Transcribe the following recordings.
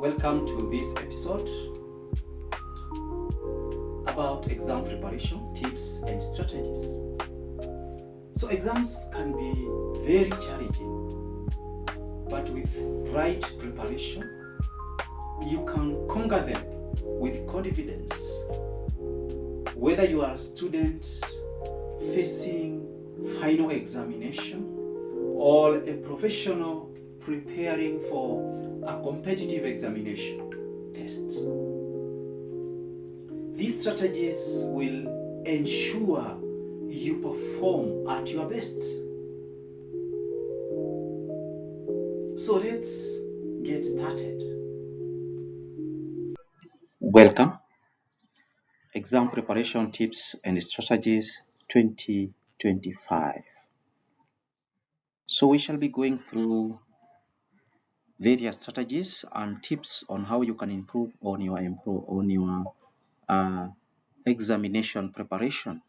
Welcome to this episode about exam preparation tips and strategies. So exams can be very challenging, but with right preparation, you can conquer them with confidence. Whether you are a student facing final examination or a professional preparing for a competitive examination test, these strategies will ensure you perform at your best. So let's get started. Welcome, Exam Preparation Tips and Strategies 2025. So we shall be going through various strategies and tips on how you can improve on your examination preparation.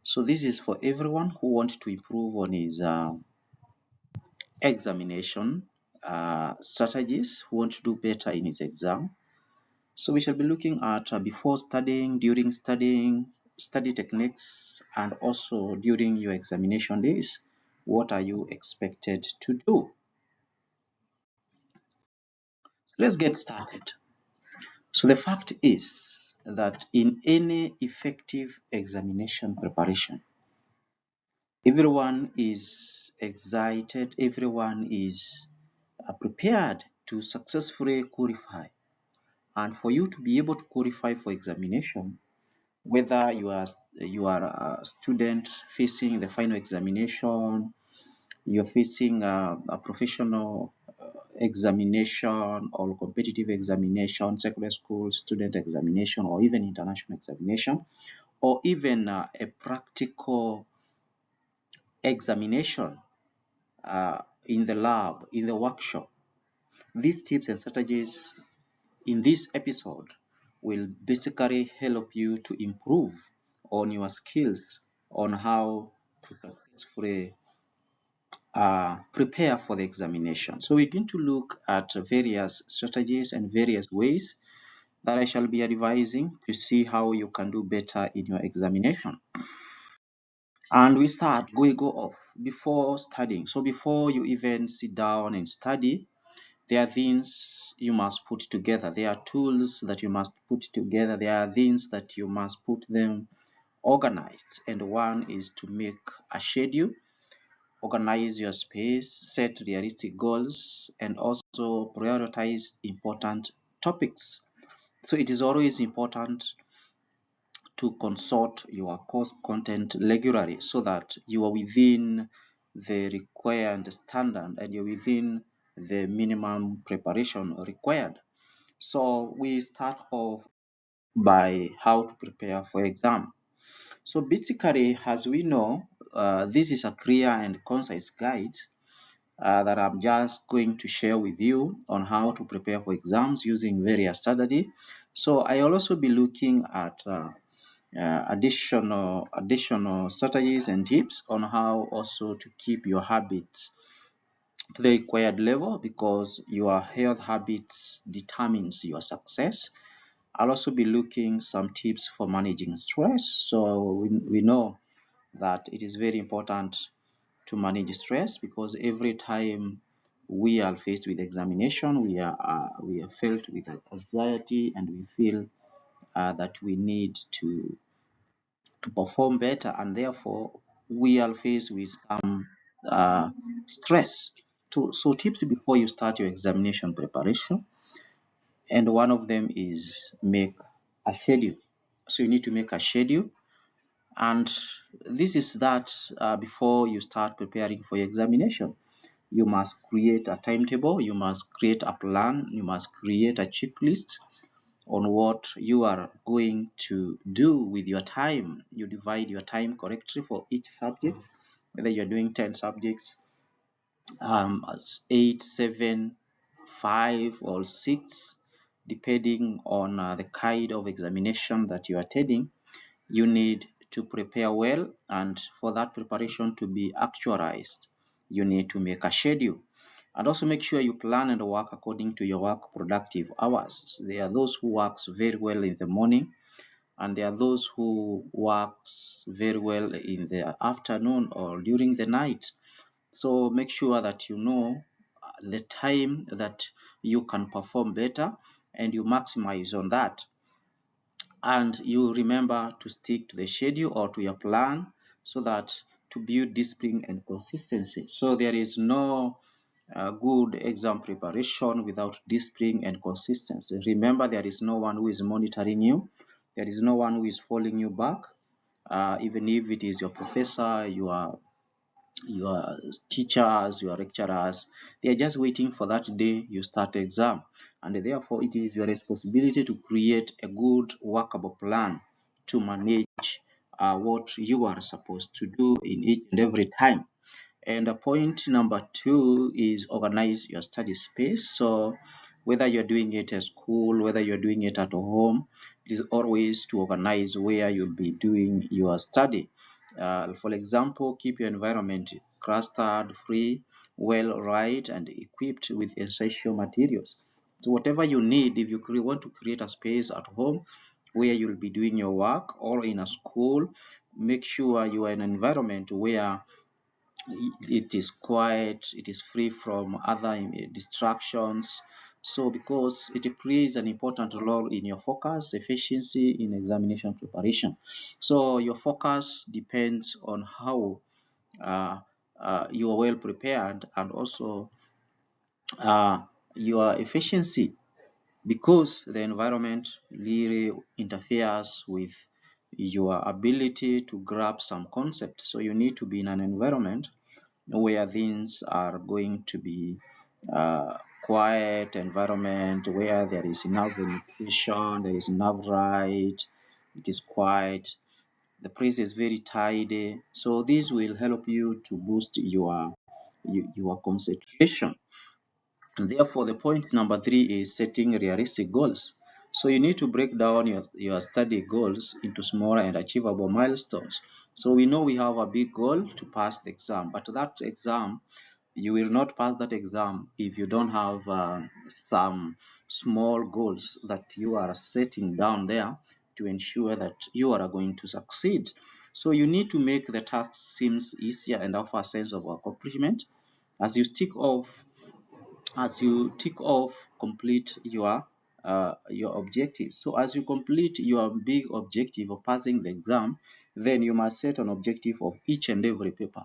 So this is for everyone who wants to improve on his examination strategies, who want to do better in his exam. So we shall be looking at before studying, during studying, study techniques, and also during your examination days. What are you expected to do? So let's get started. So the fact is that in any effective examination preparation, everyone is excited, everyone is prepared to successfully qualify. And for you to be able to qualify for examination, whether you are a student facing the final examination, you're facing a professional examination or competitive examination, secondary school student examination, or even international examination, or even a practical examination in the lab, in the workshop. These tips and strategies in this episode will basically help you to improve on your skills on how to successfully prepare for the examination. So we're going to look at various strategies and various ways that I shall be advising to see how you can do better in your examination. And we go off before studying. So before you even sit down and study, there are things you must put together. There are tools that you must put together. There are things that you must put them organized. And one is to make a schedule, organize your space, set realistic goals, and also prioritize important topics. So it is always important to consult your course content regularly so that you are within the required standard and you're within the minimum preparation required. So we start off by how to prepare for exam. So basically, as we know, this is a clear and concise guide that I'm just going to share with you on how to prepare for exams using various strategies. So I'll also be looking at additional strategies and tips on how also to keep your habits to the required level, because your health habits determines your success. I'll also be looking some tips for managing stress. So we know that it is very important to manage stress, because every time we are faced with examination, we are filled with anxiety, and we feel that we need to perform better, and therefore we are faced with some stress. So tips before you start your examination preparation, and one of them is make a schedule. So you need to make a schedule, and this is that before you start preparing for your examination, you must create a timetable, you must create a plan, you must create a checklist on what you are going to do with your time. You divide your time correctly for each subject, whether you're doing 10 subjects, 8, 7, 5, or 6, depending on the kind of examination that you are attending. You need to prepare well, and for that preparation to be actualized, you need to make a schedule. And also make sure you plan and work according to your work productive hours. There are those who works very well in the morning, and there are those who works very well in the afternoon or during the night. So make sure that you know the time that you can perform better, and you maximize on that. And you remember to stick to the schedule or to your plan, so that to build discipline and consistency. So there is no good exam preparation without discipline and consistency. Remember, there is no one who is monitoring you. There is no one who is following you back. Even if it is your professor, your teachers, your lecturers, they are just waiting for that day you start the exam. And therefore, it is your responsibility to create a good workable plan to manage what you are supposed to do in each and every time. And point number two is organize your study space. So whether you're doing it at school, whether you're doing it at home, it is always to organize where you'll be doing your study. For example, keep your environment clustered, free, well lighted, and equipped with essential materials. So whatever you need, if you want to create a space at home where you'll be doing your work, or in a school, make sure you are in an environment where it is quiet, it is free from other distractions. So because it plays an important role in your focus, efficiency in examination preparation. So your focus depends on how uh, you are well prepared, and also uh, your efficiency, because the environment really interferes with your ability to grab some concept. So you need to be in an environment where things are going to be quiet environment, where there is enough nutrition, there is enough light, it is quiet, the place is very tidy. So this will help you to boost your concentration. And therefore, the point number three is setting realistic goals. So you need to break down your study goals into smaller and achievable milestones. So we know we have a big goal to pass the exam, but that exam, you will not pass that exam if you don't have some small goals that you are setting down there to ensure that you are going to succeed. So you need to make the task seems easier and offer a sense of accomplishment as you tick off complete your objective. So as you complete your big objective of passing the exam, then you must set an objective of each and every paper.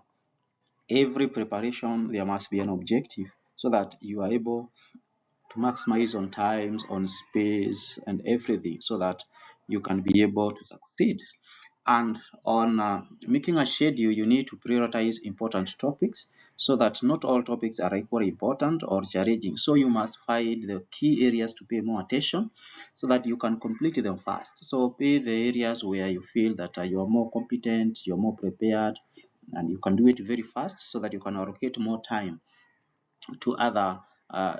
Every preparation, there must be an objective, so that you are able to maximize on times, on space, and everything, so that you can be able to succeed. And on making a schedule, you need to prioritize important topics, so that not all topics are equally important or challenging. So you must find the key areas to pay more attention, so that you can complete them fast. So pay the areas where you feel that you are more competent, you're more prepared, and you can do it very fast, so that you can allocate more time to other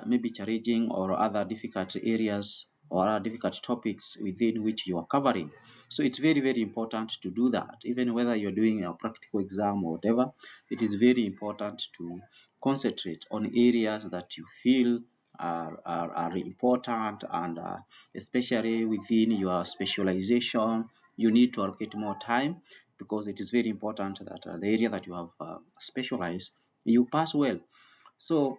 maybe challenging or other difficult areas or other difficult topics within which you are covering. So it's very, very important to do that. Even whether you're doing a practical exam or whatever, it is very important to concentrate on areas that you feel are important, and especially within your specialization, you need to allocate more time, because it is very important that the area that you have specialized, you pass well. So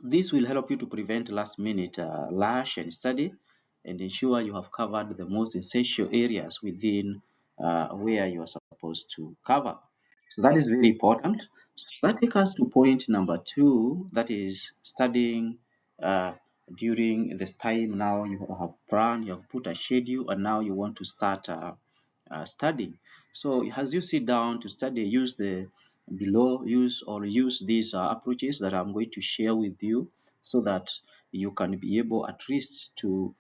this will help you to prevent last minute rush and study, and ensure you have covered the most essential areas within where you are supposed to cover. So that is very important. So that takes us to point number two, that is studying uh, during this time. Now you have planned, you have put a schedule, and now you want to start studying. So as you sit down to study, use these approaches that I'm going to share with you, so that you can be able at least to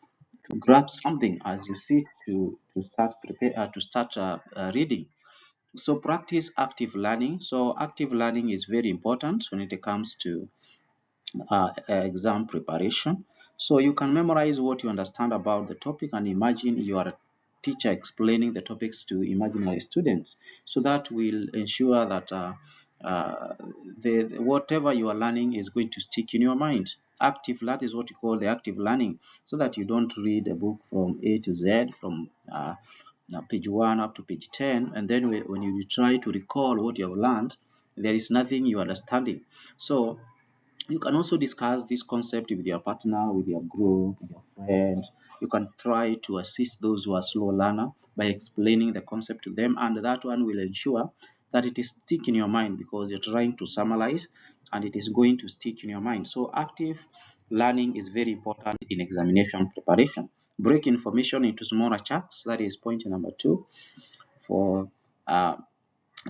grab something as you sit to start prepare to start reading. So practice active learning. So active learning is very important when it comes to exam preparation. So you can memorize what you understand about the topic, and imagine your teacher explaining the topics to imaginary students. So that will ensure that whatever you are learning is going to stick in your mind. Active, that is what you call the active learning, so that you don't read a book from A to Z, from page 1 up to page 10, and then when you try to recall what you have learned, there is nothing you are understanding. So you can also discuss this concept with your partner, with your group, with your friend. You can try to assist those who are slow learner by explaining the concept to them, and that one will ensure that it is stick in your mind, because you're trying to summarize and it is going to stick in your mind. So active learning is very important in examination preparation. Break information into smaller chunks. That is point number 2 for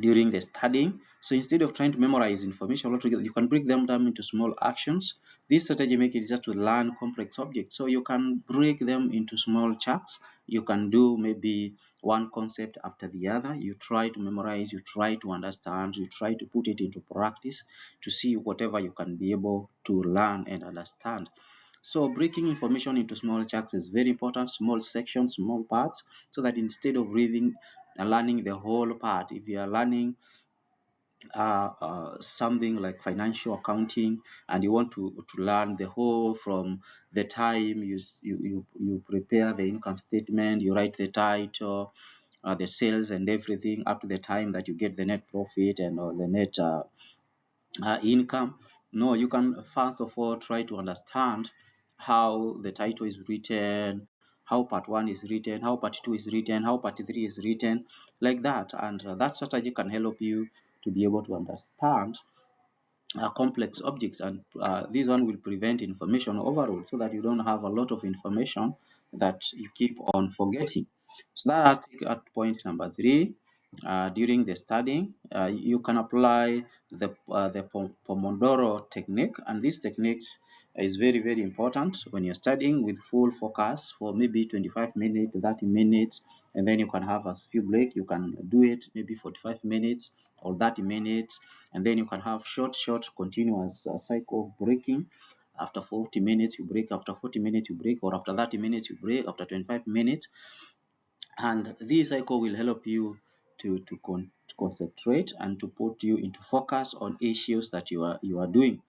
during the studying. So instead of trying to memorize information altogether, you can break them down into small actions. This strategy makes it easier to learn complex objects. So you can break them into small chunks. You can do maybe one concept after the other. You try to memorize, you try to understand, you try to put it into practice to see whatever you can be able to learn and understand. So breaking information into small chunks is very important, small sections, small parts, so that instead of reading and learning the whole part, if you are learning something like financial accounting and you want to learn the whole from the time you prepare the income statement, you write the title, the sales and everything, up to the time that you get the net profit and or the net income. No, you can first of all try to understand how the title is written, how part 1 is written, how part 2 is written, how part 3 is written, like that. And that strategy can help you to be able to understand complex objects, and this one will prevent information overload, so that you don't have a lot of information that you keep on forgetting. So that's at point number 3. During the studying, you can apply the Pomodoro technique, and this technique is very important when you're studying with full focus for maybe 25 minutes, 30 minutes, and then you can have a few break. You can do it maybe 45 minutes or 30 minutes, and then you can have short continuous cycle of breaking. After 40 minutes you break, after 40 minutes you break, or after 30 minutes you break, after 25 minutes. And this cycle will help you to concentrate and to put you into focus on issues that you are doing.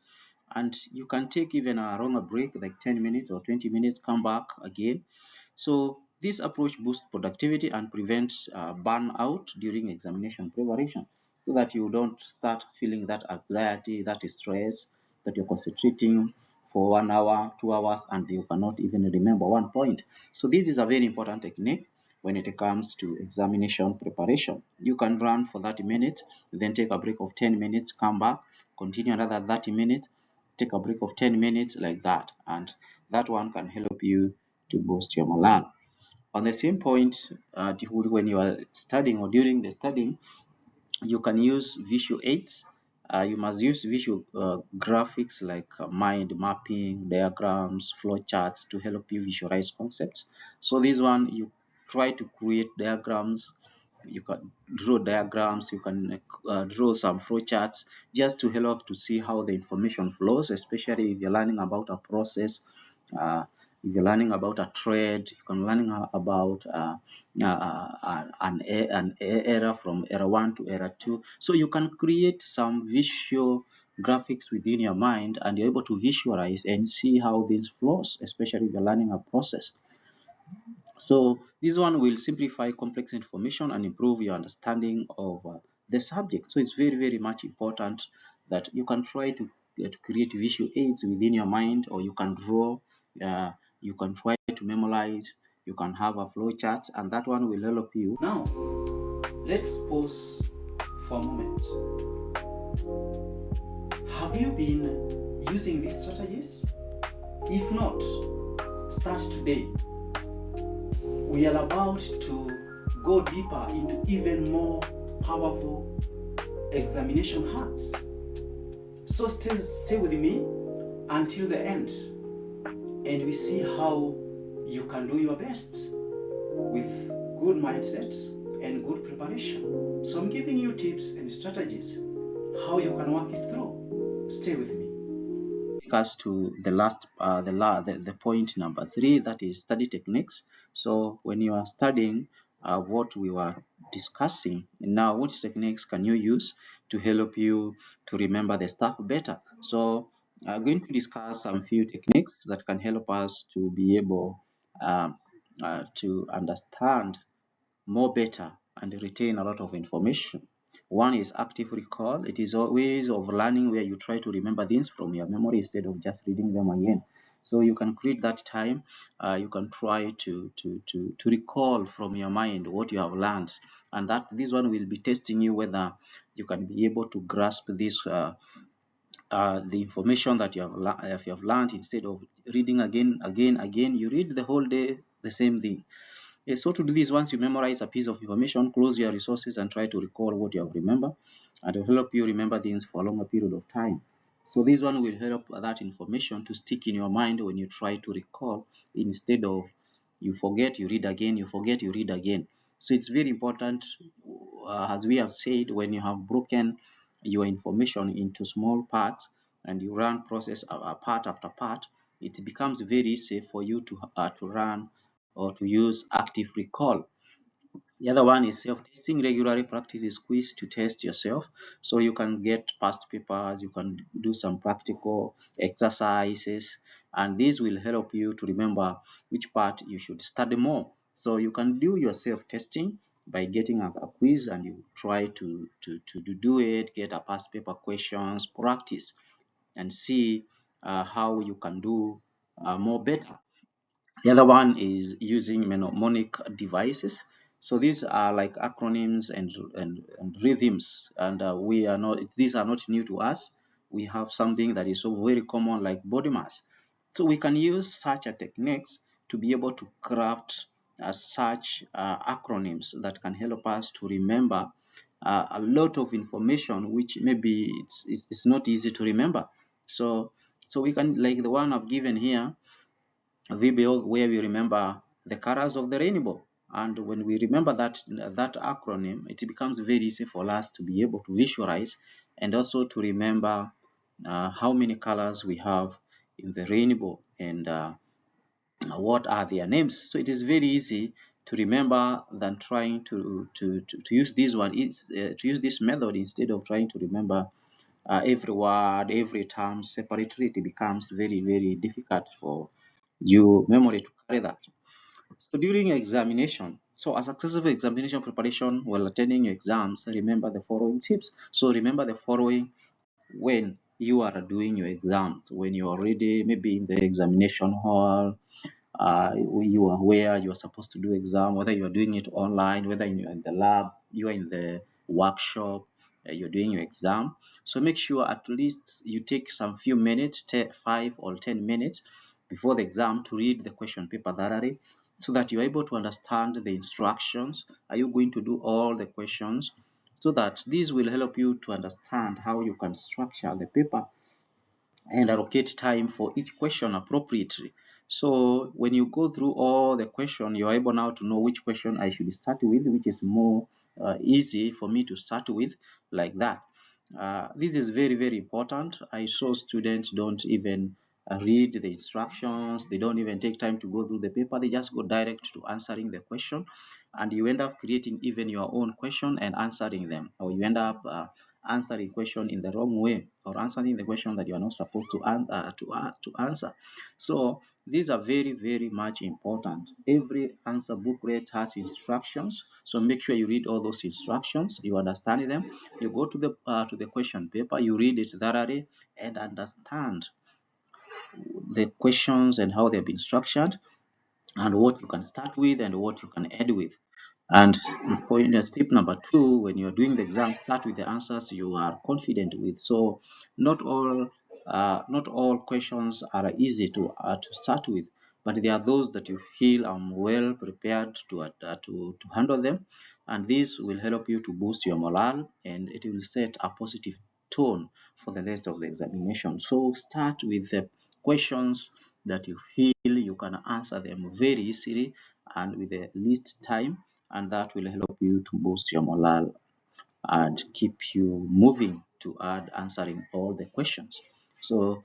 And you can take even a longer break, like 10 minutes or 20 minutes, come back again. So this approach boosts productivity and prevents burnout during examination preparation, so that you don't start feeling that anxiety, that stress, that you're concentrating for 1 hour, 2 hours, and you cannot even remember one point. So this is a very important technique when it comes to examination preparation. You can run for 30 minutes, then take a break of 10 minutes, come back, continue another 30 minutes, take a break of 10 minutes, like that. And that one can help you to boost your morale. On the same point, when you are studying or during the studying, you can use visual aids. You must use visual graphics like mind mapping, diagrams, flow charts to help you visualize concepts. So this one, you try to create diagrams. You can draw diagrams, you can draw some flow charts, just to help to see how the information flows, especially if you're learning about a process. If you're learning about a trade, you can learning about an era from era 1 to era 2. So you can create some visual graphics within your mind, and you're able to visualize and see how this flows, especially if you're learning a process. So this one will simplify complex information and improve your understanding of the subject. So it's very much important that you can try to create visual aids within your mind, or you can draw, you can try to memorize, you can have a flow chart, and that one will help you. Now, let's pause for a moment. Have you been using these strategies? If not, start today. We are about to go deeper into even more powerful examination hacks. So stay with me until the end, and we see how you can do your best with good mindset and good preparation. So I'm giving you tips and strategies how you can work it through. Stay with me. Take us to the last the point number 3, that is study techniques. So when you are studying, what we were discussing. Now, what techniques can you use to help you to remember the stuff better? So I'm going to discuss some few techniques that can help us to be able to understand more better and retain a lot of information. One is active recall. It is a ways of learning where you try to remember things from your memory instead of just reading them again. So you can create that time. You can try to recall from your mind what you have learned, and that this one will be testing you whether you can be able to grasp this the information that you have learned instead of reading again. You read the whole day the same thing. Yeah, so to do this, once you memorize a piece of information, close your resources and try to recall what you have remembered, and it will help you remember things for a longer period of time. So this one will help that information to stick in your mind when you try to recall, instead of you forget, you read again, you forget, you read again. So it's very important, as we have said, when you have broken your information into small parts and you run process part after part, it becomes very easy for you to run or to use active recall. The other one is self-testing. Regularly practice is quiz to test yourself. So you can get past papers, you can do some practical exercises, and this will help you to remember which part you should study more. So you can do your self-testing by getting a quiz, and you try to do it, get a past paper questions, practice, and see how you can do more better. The other one is using mnemonic devices. So these are like acronyms and rhythms, and we are not; these are not new to us. We have something that is so very common, like body mass. So we can use such a techniques to be able to craft such acronyms that can help us to remember a lot of information, which maybe it's not easy to remember. So we can, like the one I've given here, VBO, where we remember the colors of the rainbow. And when we remember that acronym, it becomes very easy for us to be able to visualize and also to remember how many colors we have in the rainbow, and what are their names. So it is very easy to remember than trying to use this one. To use this method instead of trying to remember every word, every term separately. It becomes very difficult for you memory to carry that. So during examination, so a successful examination preparation while attending your exams, remember the following tips. So remember the following when you are doing your exams, when you are already maybe in the examination hall, you are where you are supposed to do exam, whether you are doing it online, whether you're in the lab, you are in the workshop, you're doing your exam. So make sure at least you take some few minutes, 5 or 10 minutes before the exam, to read the question paper thoroughly, so that you're able to understand the instructions. Are you going to do all the questions? So that this will help you to understand how you can structure the paper and allocate time for each question appropriately. So when you go through all the question, you're able now to know which question I should start with, which is more easy for me to start with, like that. This is very important. I saw students don't even read the instructions. They don't even take time to go through the paper. They just go direct to answering the question, and you end up creating even your own question and answering them, or you end up answering question in the wrong way, or answering the question that you are not supposed to answer. So these are very much important. Every answer booklet has instructions, so make sure you read all those instructions, you understand them. You go to the question paper, you read it thoroughly and understand the questions and how they've been structured, and what you can start with and what you can add with. And tip number 2, when you're doing the exam, start with the answers you are confident with. So not all questions are easy to start with, but there are those that you feel well prepared to handle them, and this will help you to boost your morale, and it will set a positive tone for the rest of the examination. So start with the questions that you feel you can answer them very easily and with the least time, and that will help you to boost your morale and keep you moving to add answering all the questions. So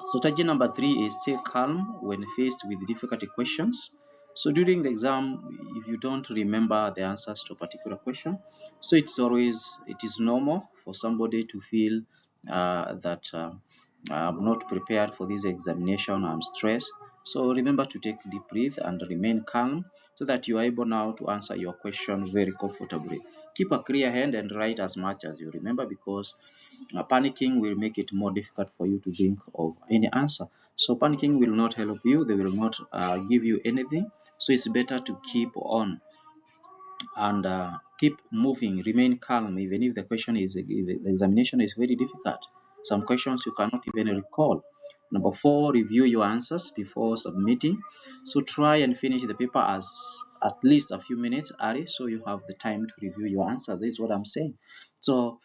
strategy number 3 is stay calm when faced with difficult questions. So during the exam, if you don't remember the answers to a particular question, so it is normal for somebody to feel that I'm not prepared for this examination, I'm stressed. So remember to take deep breath and remain calm so that you are able now to answer your question very comfortably. Keep a clear hand and write as much as you remember, because panicking will make it more difficult for you to think of any answer. So panicking will not help you, they will not give you anything. So it's better to keep on and keep moving, remain calm, even if if the examination is very difficult. Some questions you cannot even recall. Number 4, review your answers before submitting. So try and finish the paper as at least a few minutes early, so you have the time to review your answer. This is what I'm saying. So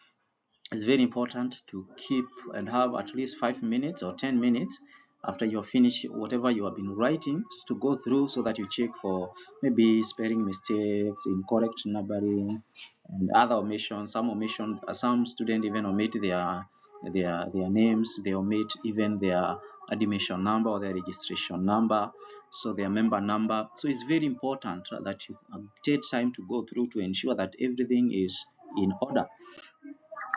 it's very important to keep and have at least 5 minutes or 10 minutes after you finish whatever you have been writing to go through, so that you check for maybe spelling mistakes, incorrect numbering, and other omissions. Some students even omit their names, they omit even their admission number or their registration number, so their member number. So it's very important that you take time to go through to ensure that everything is in order.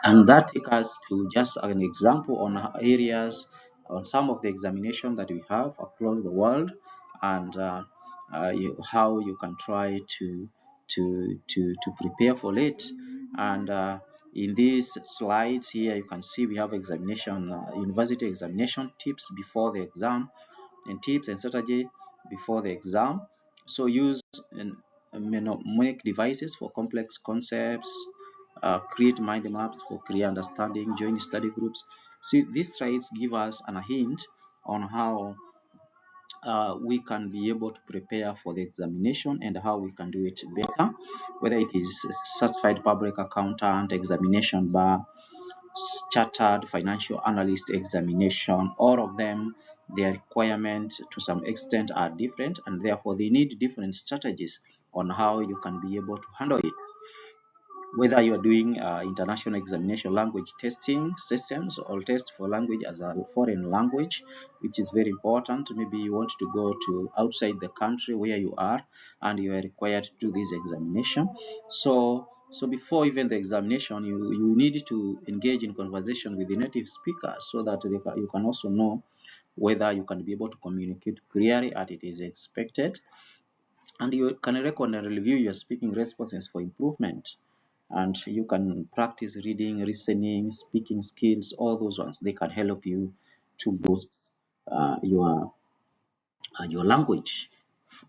And that takes us to just an example on areas, on some of the examination that we have across the world, and how you can try to prepare for it. And in these slides here, you can see we have university examination tips before the exam, and tips and strategy before the exam. So use mnemonic devices for complex concepts, create mind maps for clear understanding, join study groups. See, these slides give us a hint on how we can be able to prepare for the examination and how we can do it better, whether it is certified public accountant examination bar, chartered financial analyst examination. All of them, their requirements to some extent are different, and therefore they need different strategies on how you can be able to handle it. Whether you are doing international examination language testing systems or test for language as a foreign language, which is very important. Maybe you want to go to outside the country where you are and you are required to do this examination. So before even the examination, you need to engage in conversation with the native speakers, so that you can also know whether you can be able to communicate clearly as it is expected, and you can record and review your speaking responses for improvement. And you can practice reading, listening, speaking skills. All those ones, they can help you to boost uh, your your language.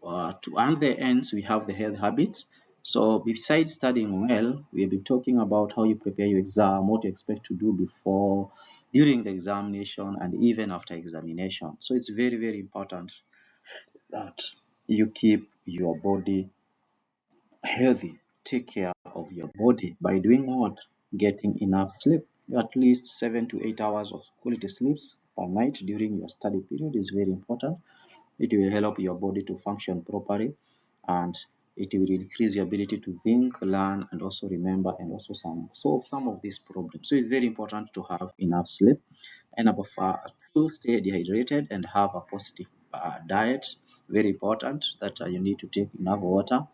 To earn the ends, we have the health habits. So besides studying well, we have been talking about how you prepare your exam, what you expect to do before, during the examination, and even after examination. So it's very, very important that you keep your body healthy. Take care of your body by doing what? Getting enough sleep. At least 7 to 8 hours of quality sleeps per night during your study period is very important. It will help your body to function properly, and it will increase your ability to think, learn, and also remember, and also solve some of these problems. So it's very important to have enough sleep. And number 2, stay dehydrated and have a positive diet. Very important that you need to take enough water.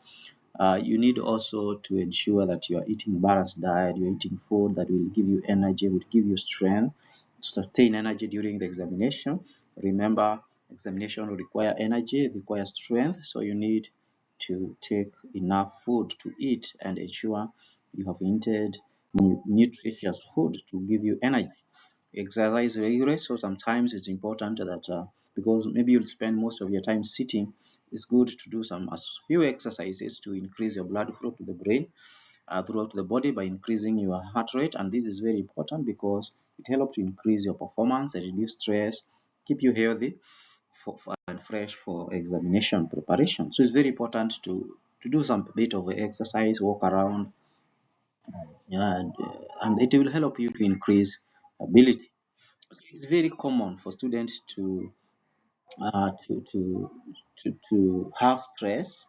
You need also to ensure that you are eating balanced diet, you're eating food that will give you energy, will give you strength to sustain energy during the examination. Remember, examination will require energy, it requires strength, so you need to take enough food to eat and ensure you have eaten nutritious food to give you energy. Exercise regularly, so sometimes it's important that because maybe you'll spend most of your time sitting, it's good to do some as few exercises to increase your blood flow to the brain, throughout the body, by increasing your heart rate. And this is very important because it helps to increase your performance and reduce stress, keep you healthy and fresh for examination preparation. So it's very important to do some bit of exercise, walk around, and it will help you to increase ability. It's very common for students uh, to, to, to have stress,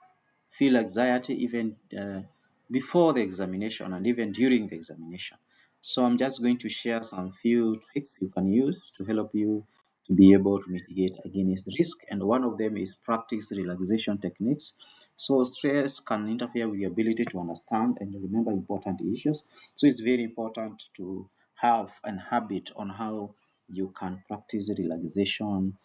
feel anxiety even before the examination and even during the examination. So I'm just going to share some few tricks you can use to help you to be able to mitigate against risk. And one of them is practice relaxation techniques. So stress can interfere with your ability to understand and remember important issues. So it's very important to have an habit on how you can practice relaxation,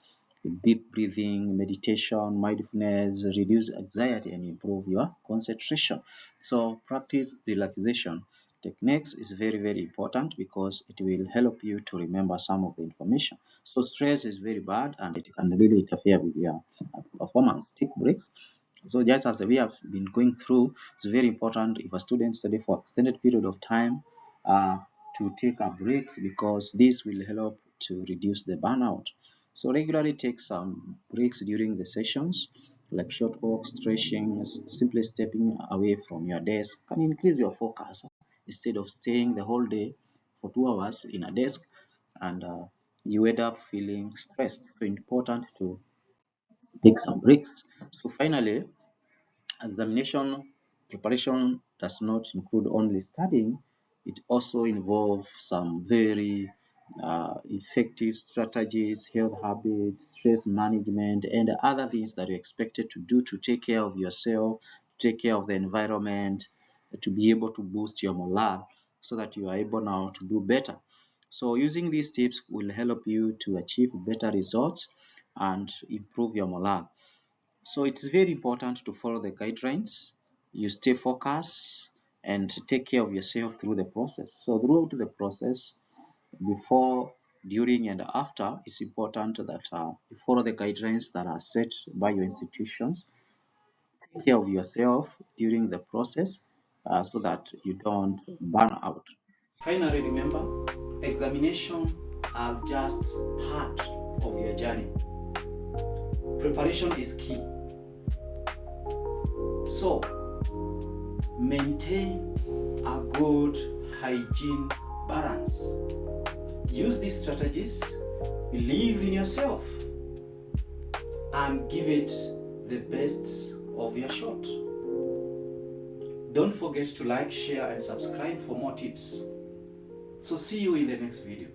deep breathing, meditation, mindfulness, reduce anxiety, and improve your concentration. So practice relaxation techniques is very, very important because it will help you to remember some of the information. So stress is very bad and it can really interfere with your performance. Take breaks. So just as we have been going through, it's very important if a student study for extended period of time uh, to take a break because this will help to reduce the burnout. So regularly take some breaks during the sessions, like short walks, stretching, simply stepping away from your desk can increase your focus instead of staying the whole day for 2 hours in a desk and you end up feeling stressed. So important to take some breaks. So finally, examination preparation does not include only studying, it also involves some very effective strategies, health habits, stress management, and other things that you're expected to do to take care of yourself, take care of the environment, to be able to boost your morale so that you are able now to do better. So using these tips will help you to achieve better results and improve your morale. So it's very important to follow the guidelines. You stay focused and take care of yourself through the process. So throughout the process, before, during, and after, it's important that you follow the guidelines that are set by your institutions. Take care of yourself during the process so that you don't burn out. Finally, remember, examination are just part of your journey. Preparation is key. So, maintain a good hygiene balance. Use these strategies, believe in yourself, and give it the best of your shot. Don't forget to like, share, and subscribe for more tips. So see you in the next video.